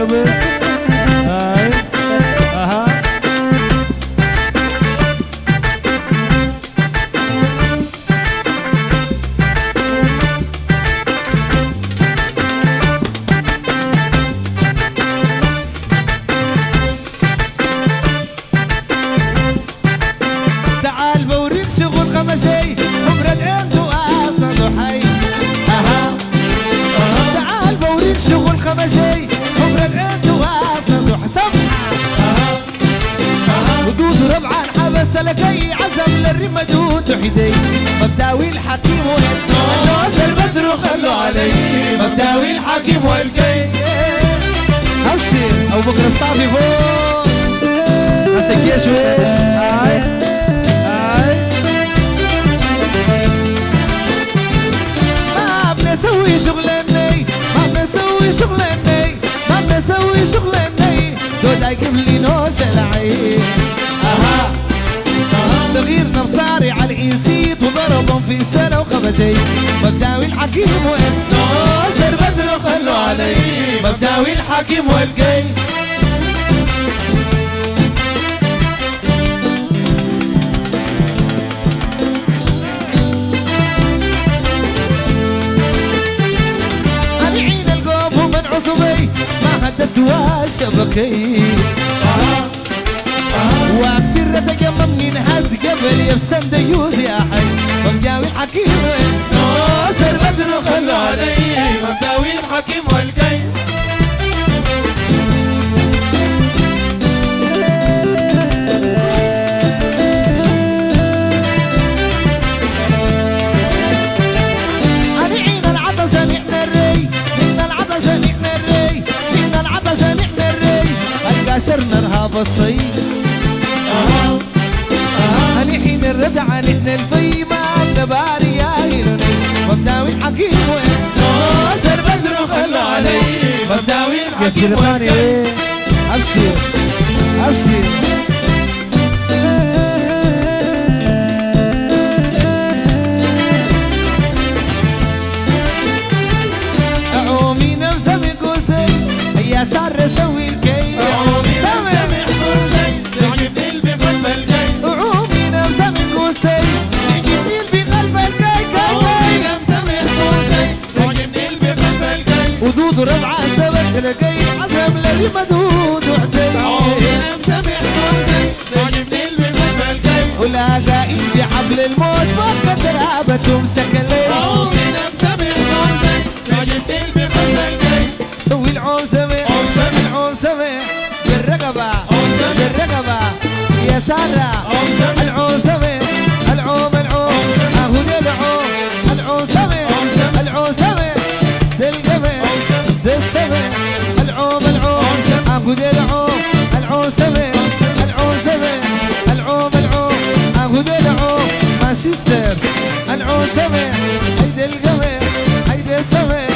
كبس هاي اها تعال بوريك شغل خمسي خبرة انت واصل وحي اها تعال بوريك شغل خمسي خبرة انت واصل وحسب ودود ربعان حبس لكي عزم للرمدود وحدي مبداوي الحكيم والجوز البدر خلوا علي مبداوي الحكيم والكي ابشر ابو بكر الصافي فوق مسك يا شوي هاي ما بنسوي شغلني ما بنسوي شغلني ما بنسوي شغلني دود اجيب لي نوش العين اها صغيرنا مصاري على الانسيت وضربهم في سنه وخبتي مبداوي الحكيم والناصر بدر خلوا علي مبداوي الحكيم والجاي عين القوف ومن عصبي ما هدت وشبكي واكثر تجمع من هز قبل يفسن ديوز يا حي مبداوي الحكيم ناصر بدر خلوا علي مبداوي الحكيم والجاي عين العطش نحن الري من العطش نحن الري من العطش نحن الري القاشرنا رهاب الصيف أنا حين الردع نحن الفي ما نباري يا هيلوني مبداوي الحكيم ناصر بدر خلوا علي مبداوي الحكيم والجاي أبشر أبشر أعومي نفسي بكوسي هيا سار سوي الكي أعومي نفسي بكوسي تعجبني البقلب الجاي أعومي نفسي بكوسي تعجبني البقلب الجاي أعومي نفسي بكوسي تعجبني البقلب الجاي ودود ربعة سبت لقي عزم للي مدود وحدي أعومي نفسي بكوسي تعجبني البقلب الجاي ولاقائي بحبل الموت فقد رابة تمسك الليل أعومي نفسي بكوسي تعجبني البقلب الجاي سوي العوسمة العوسمة بالرقبة بالرقبة يا سارة العوسمة العوم اهو العوم العوسمة العوسمة بالقمة بالسمة العوم اهو العوم العوسمة العوسمة العوم اهو العوم ماشيستر العوسمة هيدي القمة هيدي السمة